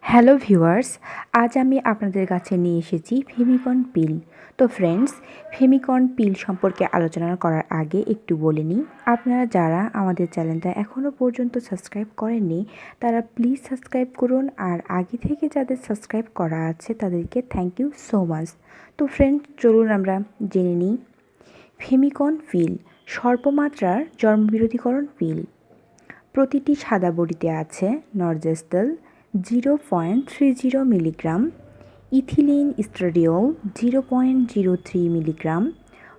Hello viewers, আজ আমি আপনাদের কাছে নিয়ে এসেছি ফেমিকন পিল। তো ফ্রেন্ডস, ফেমিকন পিল সম্পর্কে আলোচনা করার আগে একটু বলে নিই, আপনারা যারা আমাদের চ্যানেলটা এখনও পর্যন্ত সাবস্ক্রাইব করেননি তারা প্লিজ সাবস্ক্রাইব করুন, আর আগে থেকে যাদের সাবস্ক্রাইব করা আছে তাদেরকে থ্যাংক ইউ সো মাচ। তো ফ্রেন্ডস, চলুন আমরা জেনে নিই ফেমিকন পিল স্বল্পমাত্রার জন্মবিরোধীকরণ পিল। প্রতিটি সাদা বড়িতে আছে নরজেস্টেল 0.30 মিলিগ্রাম, ইথিলিন স্ট্রাডিওল 0.03 মিলিগ্রাম।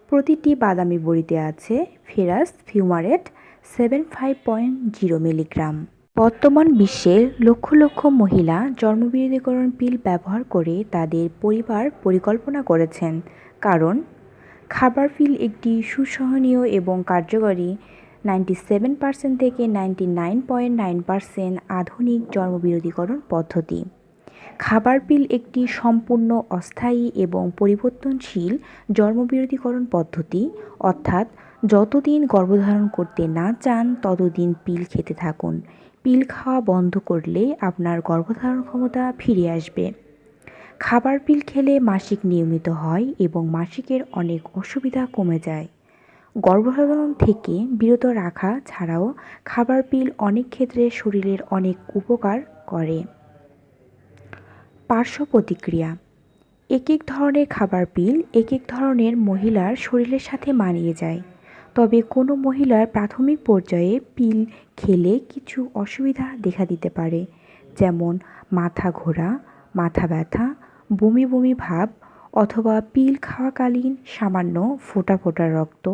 প্রতিটি বাদামি বড়িতে আছে ফেরাস ফিউমারেট 75.0 মিলিগ্রাম। বর্তমান বিশ্বের লক্ষ লক্ষ মহিলা জন্মবিরোধীকরণ পিল ব্যবহার করে তাদের পরিবার পরিকল্পনা করেছেন, কারণ খাবার পিল একটি সুসহনীয় এবং কার্যকরী 97% থেকে 99.9% আধুনিক জন্মবিরোধীকরণ পদ্ধতি। খাবার পিল একটি সম্পূর্ণ অস্থায়ী এবং পরিবর্তনশীল জন্মবিরোধীকরণ পদ্ধতি, অর্থাৎ যতদিন গর্ভধারণ করতে না চান ততদিন পিল খেতে থাকুন। পিল খাওয়া বন্ধ করলে আপনার গর্ভধারণ ক্ষমতা ফিরে আসবে। খাবার পিল খেলে মাসিক নিয়মিত হয় এবং মাসিকের অনেক অসুবিধা কমে যায়। গর্ভধারণ থেকে বিরত রাখা ছাড়াও খাবার পিল অনেক ক্ষেত্রে শরীরের অনেক উপকার করে। পার্শ্ব প্রতিক্রিয়া: এক এক ধরনের খাবার পিল এক এক ধরনের মহিলার শরীরের সাথে মানিয়ে যায়, তবে কোনো মহিলার প্রাথমিক পর্যায়ে পিল খেলে কিছু অসুবিধা দেখা দিতে পারে, যেমন মাথা ঘোরা, মাথা ব্যথা, বমি বমি ভাব, অথবা পিল খাওয়াকালীন সামান্য ফোঁটা ফোঁটা রক্ত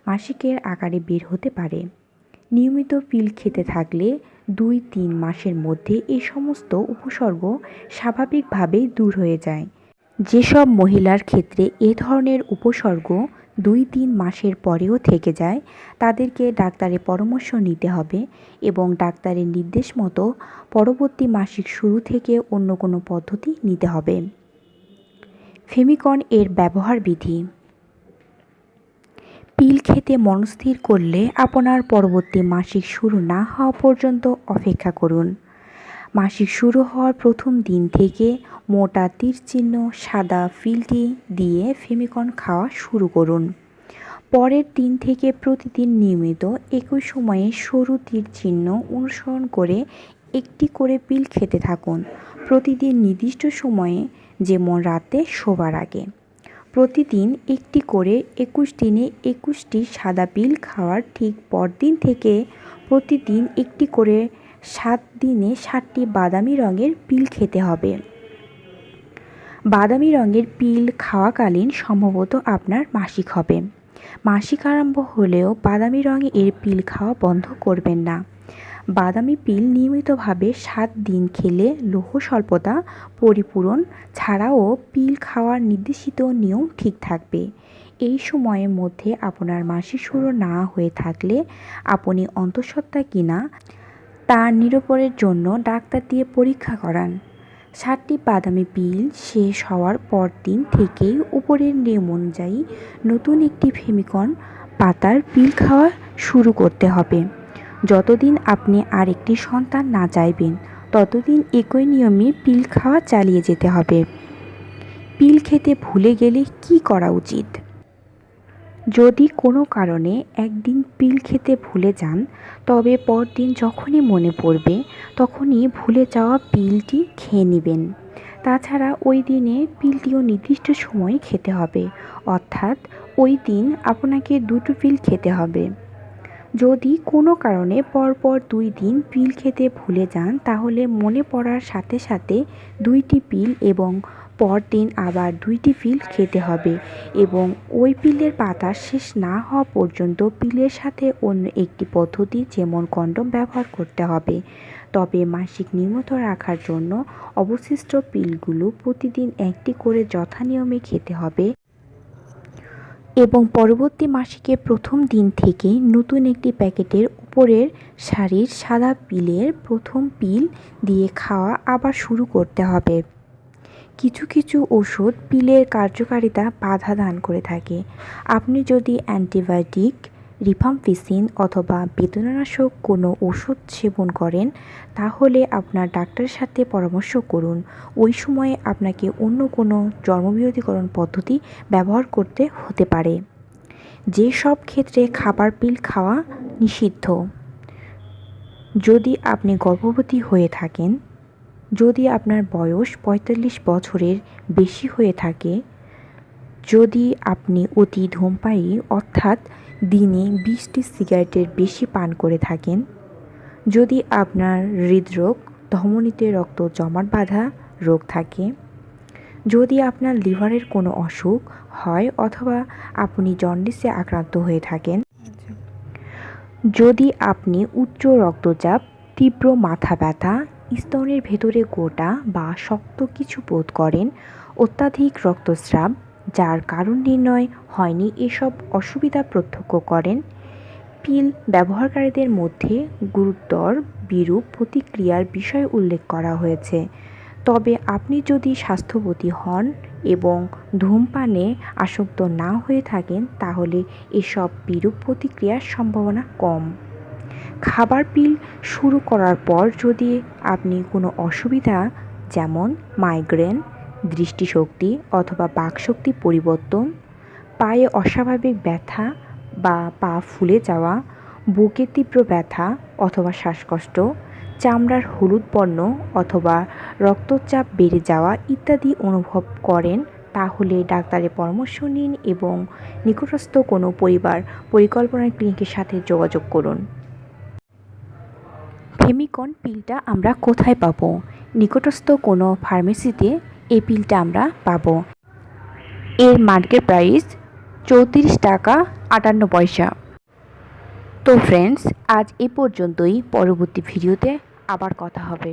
মাসিকের আকারে বের হতে পারে। নিয়মিত পিল খেতে থাকলে 2-3 মাসের মধ্যে এই সমস্ত উপসর্গ স্বাভাবিকভাবেই দূর হয়ে যায়। যেসব মহিলার ক্ষেত্রে এ ধরনের উপসর্গ 2-3 মাসের পরেও থেকে যায় তাদেরকে ডাক্তারের পরামর্শ নিতে হবে এবং ডাক্তারের নির্দেশ মতো পরবর্তী মাসিক শুরু থেকে অন্য কোনো পদ্ধতি নিতে হবে। ফেমিকন এর ব্যবহার বিধি: পিল খেতে মনস্থির করলে আপনার পরবর্তী মাসিক শুরু না হওয়া পর্যন্ত অপেক্ষা করুন। মাসিক শুরু হওয়ার প্রথম দিন থেকে মোটা তীরচিহ্ন সাদা পিলটি দিয়ে ফেমিকন খাওয়া শুরু করুন। পরের দিন থেকে প্রতিদিন নিয়মিত একই সময়ে সরু তীরচিহ্ন অনুসরণ করে একটি করে পিল খেতে থাকুন, প্রতিদিন নির্দিষ্ট সময়ে, যেমন রাতে শোবার আগে। প্রতিদিন একটি করে 21 দিনে 21টি সাদা পিল খাওয়ার ঠিক পরদিন থেকে প্রতিদিন একটি করে 7 দিনে 7টি বাদামি রঙের পিল খেতে হবে। বাদামি রঙের পিল খাওয়াকালীন সম্ভবত আপনার মাসিক হবে। মাসিক আরম্ভ হলেও বাদামি রঙের পিল খাওয়া বন্ধ করবেন না। বাদামি পিল নিয়মিতভাবে 7 দিন খেলে লৌহ স্বল্পতা পরিপূরণ ছাড়াও পিল খাওয়ার নির্দেশিত নিয়ম ঠিক থাকবে। এই সময়ের মধ্যে আপনার মাসিক শুরু না হয়ে থাকলে আপনি অন্তঃসত্ত্বা কিনা তা নিরূপণের জন্য ডাক্তার দিয়ে পরীক্ষা করান। 7টি বাদামি পিল শেষ হওয়ার পরদিন থেকেই উপরের নিয়ম অনুযায়ী নতুন একটি ফেমিকন পাতার পিল খাওয়া শুরু করতে হবে। যতদিন আপনি আরেকটি সন্তান না চাইবেন ততদিন একই নিয়মে পিল খাওয়া চালিয়ে যেতে হবে। পিল খেতে ভুলে গেলে কী করা উচিত? যদি কোনো কারণে একদিন পিল খেতে ভুলে যান, তবে পরদিন যখনই মনে পড়বে তখনই ভুলে যাওয়া পিলটি খেয়ে নেবেন। তাছাড়া ওই দিনে পিলটিও নির্দিষ্ট সময়ে খেতে হবে, অর্থাৎ ওই দিন আপনাকে 2টো পিল খেতে হবে। যদি কোনো কারণে পরপর 2 দিন পিল খেতে ভুলে যান তাহলে মনে পড়ার সাথে সাথে 2টি পিল এবং পরদিন আবার 2টি পিল খেতে হবে এবং ওই পিলের পাতা শেষ না হওয়া পর্যন্ত পিলের সাথে অন্য একটি পদ্ধতি যেমন কন্ডোম ব্যবহার করতে হবে। তবে মাসিক নিয়মিত রাখার জন্য অবশিষ্ট পিলগুলো প্রতিদিন একটি করে যথানিয়মে খেতে হবে এবং পরবর্তী মাসিকের প্রথম দিন থেকে নতুন একটি প্যাকেটের উপরের সারির সাদা পিলের প্রথম পিল দিয়ে খাওয়া আবার শুরু করতে হবে। কিছু কিছু ওষুধ পিলের কার্যকারিতা বাধা দান করে থাকে। আপনি যদি অ্যান্টিবায়োটিক রিফাম্পিসিন অথবা বেদনানাশক কোনো ওষুধ সেবন করেন, তাহলে আপনার ডাক্তারের সাথে পরামর্শ করুন। ওই সময়ে আপনাকে অন্য কোনো জন্মবিরোধীকরণ পদ্ধতি ব্যবহার করতে হতে পারে। যেসব ক্ষেত্রে খাবার পিল খাওয়া নিষিদ্ধ: যদি আপনি গর্ভবতী হয়ে থাকেন, যদি আপনার বয়স ৪৫ বছরের বেশি হয়ে থাকে, যদি আপনি অতি ধূমপায়ী অর্থাৎ দিনে ২০টি সিগারেটের বেশি পান করে থাকেন, যদি আপনার হৃদরোগ, ধমনীতে রক্ত জমাট বাঁধা রোগ থাকে, যদি আপনার লিভারের কোনো অসুখ হয় অথবা আপনি জন্ডিসে আক্রান্ত হয়ে থাকেন, যদি আপনি উচ্চ রক্তচাপ, তীব্র মাথা ব্যথা, স্তনের ভেতরে গোটা বা শক্ত কিছু বোধ করেন, অত্যাধিক রক্তস্রাব যার কারণ নির্ণয় হয়নি এসব অসুবিধা প্রত্যক্ষ করেন, পিল ব্যবহারকারীদের মধ্যে গুরুতর বিরূপ প্রতিক্রিয়ার বিষয় উল্লেখ করা হয়েছে। তবে আপনি যদি স্বাস্থ্যবতী হন এবং ধূমপানে আসক্ত না হয়ে থাকেন, তাহলে এসব বিরূপ প্রতিক্রিয়ার সম্ভাবনা কম। খাবার পিল শুরু করার পর যদি আপনি কোনো অসুবিধা যেমন মাইগ্রেন, দৃষ্টিশক্তি অথবা বাকশক্তি পরিবর্তন, পায়ে অস্বাভাবিক ব্যথা বা পা ফুলে যাওয়া, বুকে তীব্র ব্যথা অথবা শ্বাসকষ্ট, চামড়ার হলুদ বর্ণ অথবা রক্তচাপ বেড়ে যাওয়া ইত্যাদি অনুভব করেন, তাহলে ডাক্তারের পরামর্শ নিন এবং নিকটস্থ কোনো পরিবার পরিকল্পনা ক্লিনিকের সাথে যোগাযোগ করুন। ফেমিকন পিলটা আমরা কোথায় পাবো? নিকটস্থ কোনো ফার্মেসিতে এই পিলটা আমরা পাবো। এর মার্কেট প্রাইস ৩৪ টাকা ৫৮ পয়সা। তো ফ্রেন্ডস, আজ এ পর্যন্তই। পরবর্তী ভিডিওতে আবার কথা হবে।